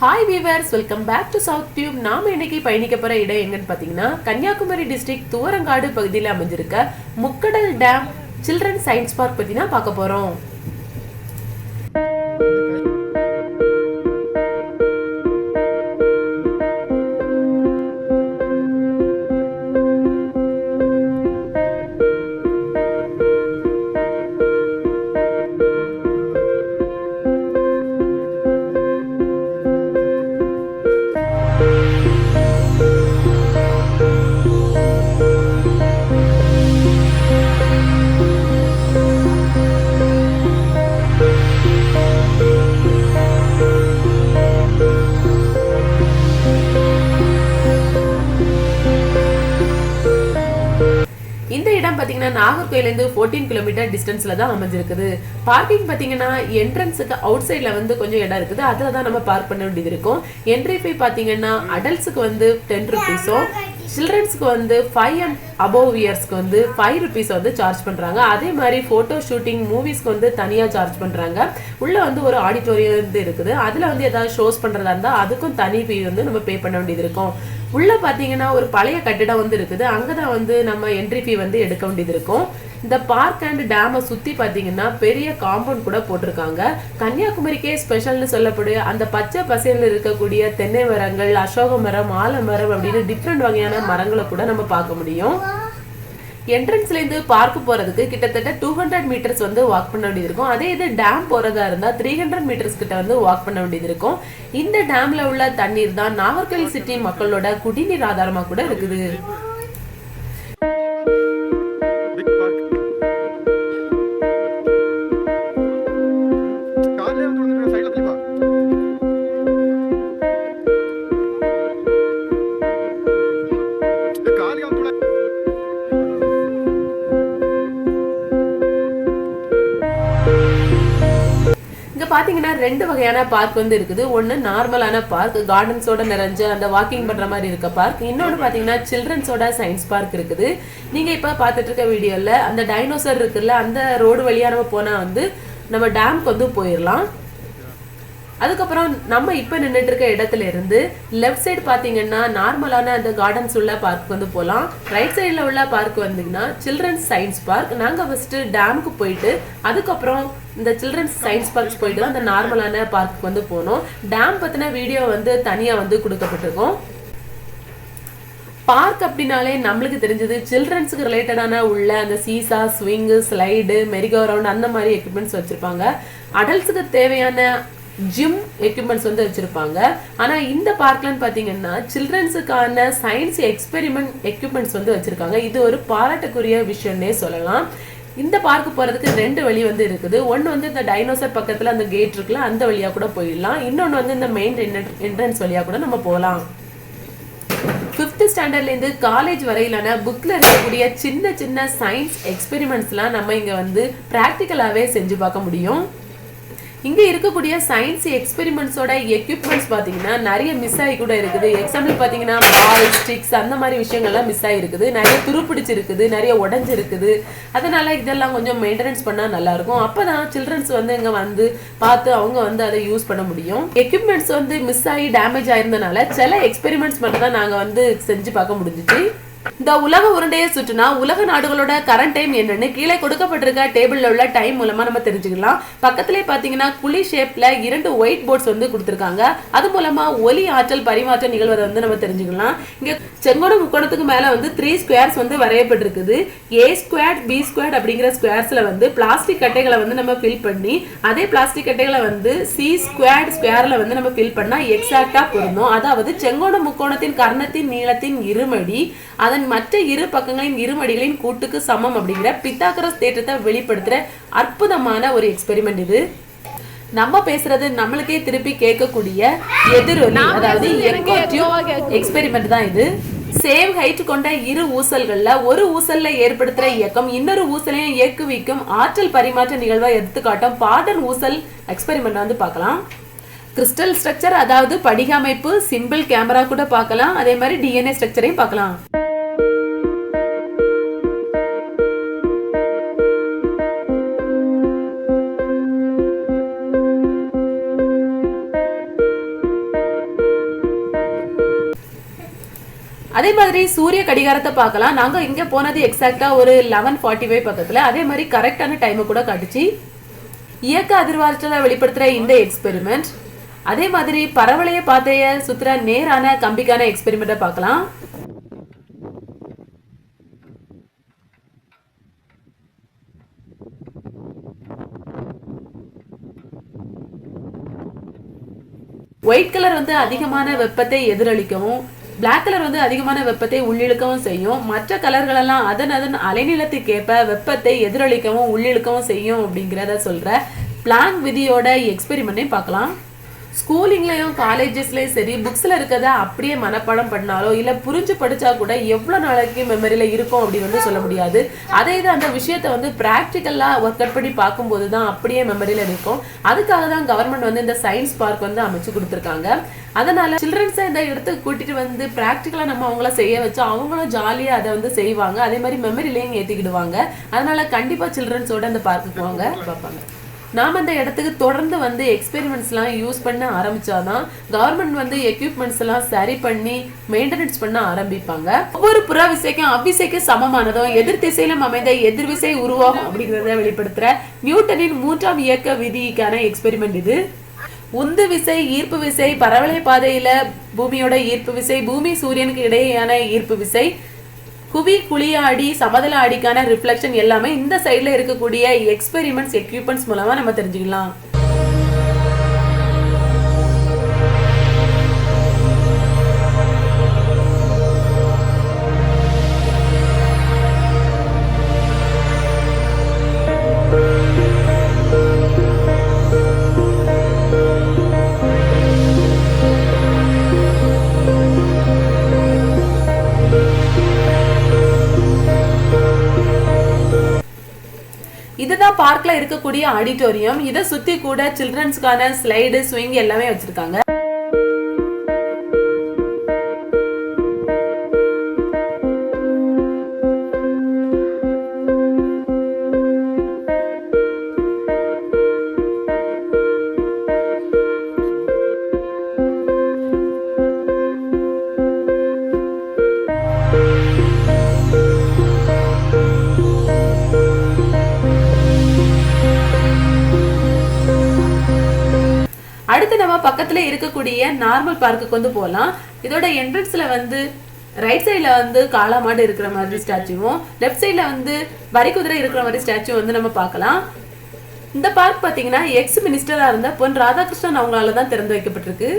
Hi viewers, welcome back to South Tube. நாம இன்னைக்கு பயணிக்க போற இடம் எங்கன்னு பாத்தீங்கன்னா கன்னியாகுமரி டிஸ்ட்ரிக்ட் தூவரங்காடு பகுதியில் அமைஞ்சிருக்க முக்கடல் டேம் சில்ட்ரன் சயின்ஸ் பார்க் பத்தி தான் பார்க்க போறோம். இந்த இடம் பாத்தீங்கன்னா நாகர்கோயிலிருந்து 14 கிலோமீட்டர் டிஸ்டன்ஸ்ல தான் அமைஞ்சிருக்குது. பார்க்கிங் பாத்தீங்கன்னா என்ட்ரன்ஸுக்கு அவுட் சைட்ல கொஞ்சம் இடம் இருக்குது, அதுல தான் நம்ம பார்க் பண்ண வேண்டியது இருக்கும். என்ட்ரி ஃபீ பாத்தீங்கன்னா அடல்ட்ஸுக்கு 10 ருபீஸும் சில்ட்ரன்ஸ்க்கு 5 and above இயர்ஸ்க்கு 5 ருபீஸ் சார்ஜ் பண்றாங்க. அதே மாதிரி போட்டோ ஷூட்டிங் மூவிஸ்க்கு தனியா சார்ஜ் பண்றாங்க. உள்ள ஒரு ஆடிட்டோரியம் இருக்குது, அதுல ஏதாவது ஷோஸ் பண்றதா இருந்தா அதுக்கும் தனி ஃபீ நம்ம பே பண்ண வேண்டியது இருக்கும். உள்ள பாத்தீங்கன்னா ஒரு பழைய கட்டிடம் இருக்குது, அங்கதான் நம்ம என்ட்ரி ஃபீ எடுக்க வேண்டியது இருக்கும். இந்த பார்க் அண்ட் டேமை சுத்தி பாத்தீங்கன்னா பெரிய காம்பவுண்ட் கூட போட்டிருக்காங்க. கன்னியாகுமரிக்கே ஸ்பெஷல்னு சொல்லக்கூடிய அந்த பச்சை பசேல்ல இருக்கக்கூடிய தென்னை மரங்கள், அசோக மரம், ஆலமரம் அப்படின்னு டிஃப்ரெண்ட் வகையான மரங்களை கூட நம்ம பார்க்க முடியும். என்ட்ரன்ஸ்ல இருந்து பார்க் போறதுக்கு கிட்டத்தட்ட 200 மீட்டர்ஸ் வாக் பண்ண வேண்டியது இருக்கும். அதே இது டேம் போறதா இருந்தா 300 மீட்டர்ஸ் கிட்ட வாக் பண்ண வேண்டியது இருக்கும். இந்த டேம்ல உள்ள தண்ணீர் தான் நாகர்கோயில் சிட்டி மக்களோட குடிநீர் ஆதாரமா கூட இருக்குது. பாத்தீங்கன்னா ரெண்டு வகையான பார்க் இருக்குது. ஒன்னு நார்மலான பார்க், கார்டன்ஸோட நிறைஞ்ச அந்த வாக்கிங் பண்ற மாதிரி இருக்க பார்க். இன்னொன்னு பாத்தீங்கன்னா சில்ட்ரன்ஸோட சயின்ஸ் பார்க் இருக்குது. நீங்க இப்ப பாத்துட்டு இருக்க வீடியோல அந்த டைனோசர் இருக்குல்ல, அந்த ரோடு வழியா நம்ம போனா நம்ம டேம்க்கு போயிடலாம். அதுக்கப்புறம் நம்ம இப்ப நின்றுட்டு இருக்க இடத்துல இருந்து லெஃப்ட் சைடு பாத்தீங்கன்னா நார்மலான அந்த கார்டன்ஸ் உள்ள பார்க் போலாம். ரைட் சைட்ல உள்ள பார்க் வந்தீங்கன்னா சில்ட்ரன்ஸ் சயின்ஸ் பார்க். நாங்க ஃபர்ஸ்ட் டேமுக்கு போயிட்டு அதுக்கப்புறம் இந்த சில்ட்ரன்ஸ் சயின்ஸ் பார்க் போயிட்டு அந்த நார்மலான பார்க்கு போனோம். டேம் பத்தின வீடியோ தனியா கொடுக்கப்பட்டிருக்கோம். பார்க் அப்படின்னாலே நம்மளுக்கு தெரிஞ்சது சில்ட்ரன்ஸுக்கு ரிலேட்டடான உள்ள அந்த seesaw, swing, slide, Marico round அந்த மாதிரி எக்யூப்மெண்ட்ஸ் வச்சிருப்பாங்க. அடல்ட்ஸுக்கு தேவையான ஜிம் எக்யூப்மெண்ட்ஸ் வச்சிருப்பாங்க. ஆனா இந்த பார்க்லன்னு பாத்தீங்கன்னா சில்ட்ரன்ஸுக்கான சயின்ஸ் எக்ஸ்பெரிமெண்ட் எக்யூப்மெண்ட்ஸ் வச்சிருக்காங்க. இது ஒரு பாராட்டுக்குரிய விஷயம்னே சொல்லலாம். இந்த பார்க்கு போறதுக்கு ரெண்டு வழி இருக்குது. ஒன்னு இந்த டைனோசர் பக்கத்துல அந்த கேட் இருக்குல்ல, அந்த வழியா கூட போயிடலாம். இன்னொன்னு இந்த மெயின் என்ட்ரன்ஸ் வழியா கூட நம்ம போகலாம். 5th ஸ்டாண்டர்ட்ல இருந்து காலேஜ் வரையிலான புக்ல இருக்கக்கூடிய சின்ன சின்ன சயின்ஸ் எக்ஸ்பெரிமெண்ட்ஸ்லாம் நம்ம இங்க பிராக்டிக்கலாவே செஞ்சு பார்க்க முடியும். இங்க இருக்கக்கூடிய சயின்ஸ் எக்ஸ்பெரிமெண்ட்ஸோட எக்யூப்மெண்ட்ஸ் பாத்தீங்கன்னா நிறைய மிஸ் ஆகி கூட இருக்குது. எக்ஸாம்பிள் பாத்தீங்கன்னா பால், ஸ்டிக்ஸ் அந்த மாதிரி விஷயங்கள்லாம் மிஸ் ஆகிருக்குது. நிறைய துருப்பிடிச்சு இருக்குது, நிறைய உடஞ்சு இருக்குது. அதனால இதெல்லாம் கொஞ்சம் மெயின்டெனன்ஸ் பண்ணா நல்லா இருக்கும். அப்பதான் சில்ட்ரன்ஸ் இங்க பார்த்து அவங்க அதை யூஸ் பண்ண முடியும். எக்யூப்மெண்ட்ஸ் மிஸ் ஆகி டேமேஜ் ஆயிருந்தனால சில எக்ஸ்பெரிமெண்ட்ஸ் மட்டும் தான் நாங்க செஞ்சு பார்க்க முடிஞ்சிச்சு. இந்த உலக உருண்டையை சுற்றினா உலக நாடுகளோட கரண்ட் டைம் என்னன்னு கீழே கொடுக்கப்பட்டிருக்க டேபிள்ல உள்ள டைம் மூலமா நம்ம தெரிஞ்சுக்கலாம். பக்கத்திலே பாத்தீங்கன்னா குழி ஷேப்ல 2 ஒயிட் போர்ட்ஸ் கொடுத்திருக்காங்க. அது மூலமா ஒலி ஆற்றல் பரிமாற்ற நிகழ்வதை நம்ம தெரிஞ்சுக்கலாம். இங்க செங்கோண முக்கோணத்துக்கு மேல 3 ஸ்கொயர்ஸ் வரையப்பட்டிருக்குது. A ஸ்கொயர்ட், B ஸ்கொயர்ட் அப்படிங்கிற ஸ்கொயர்ஸ்ல பிளாஸ்டிக் கட்டைகளை நம்ம ஃபில் பண்ணி அதே பிளாஸ்டிக் கட்டைகளை C ஸ்கொயர்ட் ஸ்கொயர்ல நம்ம ஃபில் பண்ணா எக்ஸாக்டா பொருந்தும். அதாவது செங்கோண முக்கோணத்தின் கர்ணத்தின் நீளத்தின் இருமடி அதன் மற்ற இரு பக்கங்களின் இருமடிகளின் கூட்டுக்கு சமம் அப்படிங்கிற பித்தாகரஸ் தேற்றத்தை வெளிப்படுத்துற அற்புதமான ஒரு எக்ஸ்பெரிமெண்ட் இது. நம்ம பேசுறது நம்மளுக்கே திருப்பி கேட்கக்கூடிய எதிரொலி, அதாவது எக்கோ டியூப் எக்ஸ்பெரிமெண்ட் தான் இது. சேம் ஹைட் கொண்ட இரு ஊசல்கள்ல ஒரு ஊசல்ல ஏற்படுத்துற இயக்கம் இன்னொரு ஊசலையும் இயக்குவிக்கும் ஆற்றல் பரிமாற்ற நிகழ்வை எடுத்துக்காட்டும் பாடர் ஊசல் எக்ஸ்பெரிமெண்ட் பார்க்கலாம். கிறிஸ்டல் ஸ்ட்ரக்சர், அதாவது படிக அமைப்பு, சிம்பிள் கேமரா கூட பார்க்கலாம். அதே மாதிரி DNA ஸ்ட்ரக்சரையும் பார்க்கலாம். அதே மாதிரி சூரிய கடிகாரத்தை பார்க்கலாம். நாங்க இங்க போனது எக்ஸாக்டா ஒரு 11:45 பக்கத்துல. அதே மாதிரி கரெக்டான டைம் கூட காட்டுச்சு. இயக்க அதிர்வாற்றலை வெளிப்படுத்துற இந்த எக்ஸ்பெரிமெண்ட். அதே மாதிரி பரவளைய பாதைய சுத்துற நேரான கம்பிக்கான எக்ஸ்பெரிமெண்ட்டை பார்க்கலாம். ஒயிட் கலர் வந்து அதிகமான வெப்பத்தை எதிரொலிக்கவும், பிளாக் கலர் வந்து அதிகமான வெப்பத்தை உள்ளிழுக்கவும் செய்யும். மற்ற கலர்கள் எல்லாம் அதன் அலைநீளத்துக்கேற்ப வெப்பத்தை எதிரொலிக்கவும் உள்ளிழுக்கவும் செய்யும் அப்படிங்கிறத சொல்ற பிளாங்க் விதியோட எக்ஸ்பெரிமெண்ட்டையும் பார்க்கலாம். ஸ்கூலிங்லயும் காலேஜஸ்லயும் சரி, புக்ஸ்ல இருக்கிறத அப்படியே மனப்பாடம் பண்ணாலோ இல்ல புரிஞ்சு படிச்சா கூட எவ்வளவு நாளைக்கு மெமரியில இருக்கும் அப்படின்னு வந்து சொல்ல முடியாது. அதே இது அந்த விஷயத்த வந்து பிராக்டிக்கலா ஒர்க் அவுட் பண்ணி பார்க்கும்போது தான் அப்படியே மெமரியில இருக்கும். அதுக்காக தான் கவர்மெண்ட் வந்து இந்த சயின்ஸ் பார்க் வந்து அமைச்சு கொடுத்துருக்காங்க. அதனால சில்ட்ரன்ஸை இந்த இடத்துக்கு கூட்டிட்டு வந்து பிராக்டிக்கலா நம்ம அவங்கள செய்ய வச்சு அவங்களும் ஜாலியா அதை வந்து செய்வாங்க. அதே மாதிரி மெமரிலையும் ஏத்திக்கிடுவாங்க. அதனால கண்டிப்பா சில்ட்ரன்ஸோட அந்த பார்க்குக்கு வாங்க பார்ப்பாங்க. நாம் அந்த இடத்துக்கு தொடர்ந்து வந்து எக்ஸ்பெரிமெண்ட்ஸ்லாம் யூஸ் பண்ண ஆரம்பிச்சாதான் கவர்மெண்ட் வந்து எக்யூப்மெண்ட்ஸ் எல்லாம் சரி பண்ணி மெயின்டெனன்ஸ் பண்ண ஆரம்பிப்பாங்க. ஒவ்வொரு புற விசைக்கும் அவ்விசைக்கு சமமானதும் எதிர் திசையிலும் அமைந்த எதிர்விசை உருவாகும் அப்படிங்கிறத வெளிப்படுத்துற நியூட்டனின் 3ஆம் இயக்க விதிக்கான எக்ஸ்பெரிமெண்ட் இது. உந்து விசை, ஈர்ப்பு விசை, பரவளைய பாதையில பூமியோட ஈர்ப்பு விசை, பூமி சூரியனுக்கு இடையேயான ஈர்ப்பு விசை, குவி குழியாடி சமதள ஆடிக்கான ரிஃப்ளெக்ஷன் எல்லாமே இந்த சைட்ல இருக்கக்கூடிய எக்ஸ்பெரிமெண்ட்ஸ் எக்யூப்மெண்ட்ஸ் மூலமா நம்ம தெரிஞ்சுக்கலாம். இதுதான் பார்க்ல இருக்கக்கூடிய ஆடிட்டோரியம். இதை சுத்தி கூட சில்ட்ரன்ஸ்க்கான ஸ்லைடு, ஸ்விங் எல்லாமே வச்சிருக்காங்க. அடுத்து நம்ம பக்கத்துல இருக்கக்கூடிய நார்மல் பார்க்குக்கு வந்து போகலாம். இதோட என்ட்ரன்ஸ்ல வந்து ரைட் சைட்ல வந்து காளாமாடு இருக்கிற மாதிரி ஸ்டாச்சுவும், லெஃப்ட் சைட்ல வந்து வரிக்குதிரை இருக்கிற மாதிரி ஸ்டாச்சு வந்து நம்ம பார்க்கலாம். இந்த பார்க் பாத்தீங்கன்னா எக்ஸ் மினிஸ்டரா இருந்த பொன் ராதாகிருஷ்ணன் அவங்களால தான் திறந்து வைக்கப்பட்டிருக்கு.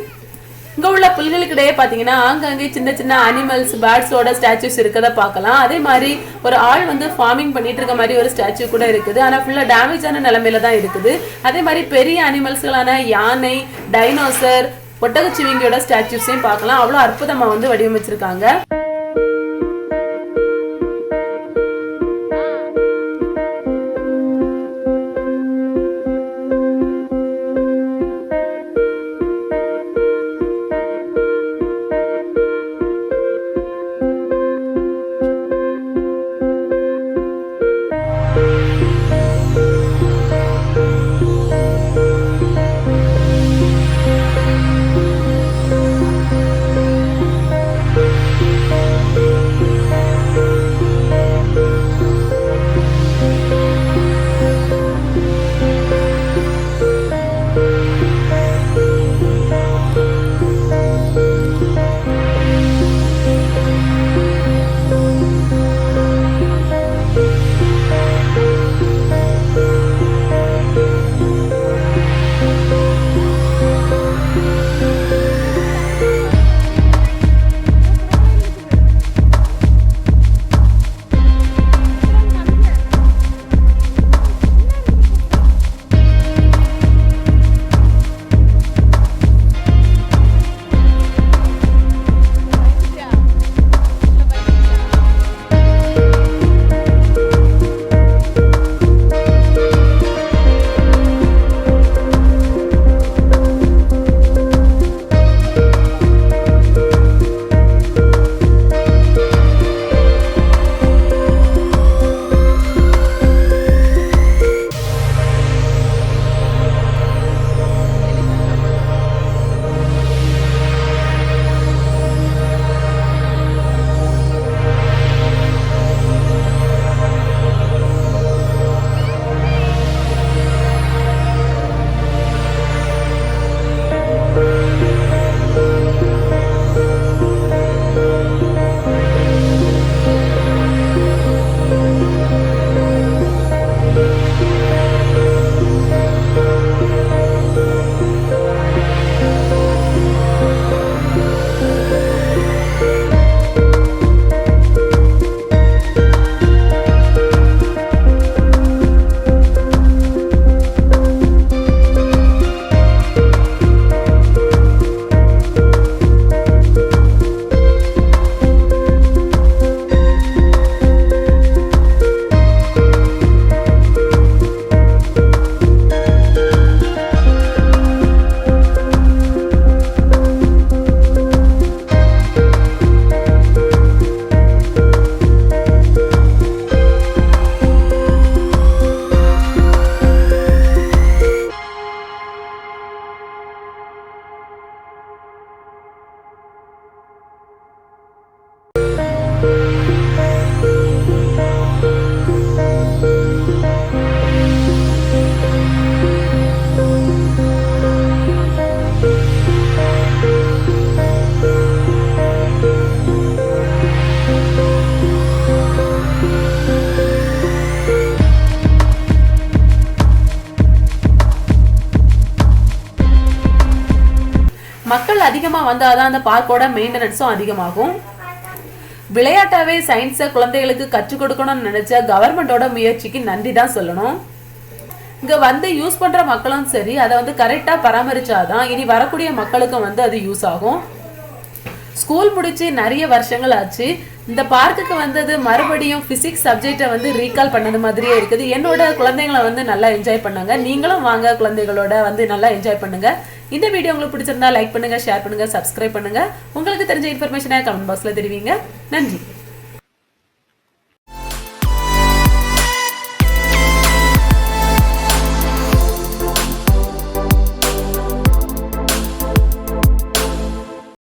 இங்க உள்ள புல்களுக்கு இடையே பாத்தீங்கன்னா ஆங்காங்கே சின்ன சின்ன அனிமல்ஸ், பேர்ட்ஸோட ஸ்டாச்சுஸ் இருக்கத பார்க்கலாம். அதே மாதிரி ஒரு ஆள் வந்து ஃபார்மிங் பண்ணிட்டு இருக்க மாதிரி ஒரு ஸ்டாச்சு கூட இருக்குது. ஆனா ஃபுல்லா டேமேஜான நிலைமையில தான் இருக்குது. அதே மாதிரி பெரிய அனிமல்ஸ்களான யானை, டைனோசர், ஒட்டகச்சிவிங்கியோட ஸ்டாச்சுஸையும் பார்க்கலாம். அவ்வளவு அற்புதமா வந்து வடிவமைச்சிருக்காங்க. மக்கள் அதிகமாக வந்தால் தான் அந்த பார்க்கோட மெயின்டெனன்ஸும் அதிகமாகும். விளையாட்டாவே சயின்ஸை குழந்தைகளுக்கு கற்றுக் கொடுக்கணும்னு நினைச்ச கவர்மெண்டோட முயற்சிக்கு நன்றி தான் சொல்லணும். இங்கே வந்து யூஸ் பண்ணுற மக்களும் சரி, அதை வந்து கரெக்டாக பராமரிச்சாதான் இனி வரக்கூடிய மக்களுக்கும் வந்து அது யூஸ் ஆகும். ஸ்கூல் முடிச்சு நிறைய வருஷங்கள் ஆச்சு. இந்த பார்க்குக்கு வந்தது மறுபடியும் ஃபிசிக்ஸ் சப்ஜெக்டை வந்து ரீகால் பண்ணது மாதிரியே இருக்குது. என்னோட குழந்தைங்களை வந்து நல்லா என்ஜாய் பண்ணாங்க. நீங்களும் வாங்க குழந்தைகளோட வந்து நல்லா என்ஜாய் பண்ணுங்க. இந்த வீடியோ உங்களுக்கு பிடிச்சிருந்தா லைக் பண்ணுங்க, ஷேர் பண்ணுங்க, சப்ஸ்கிரைப் பண்ணுங்க. உங்களுக்கு தெரிஞ்ச இன்ஃபர்மேஷனை கமெண்ட் பாக்ஸ்ல தெரிவிங்க. நன்றி.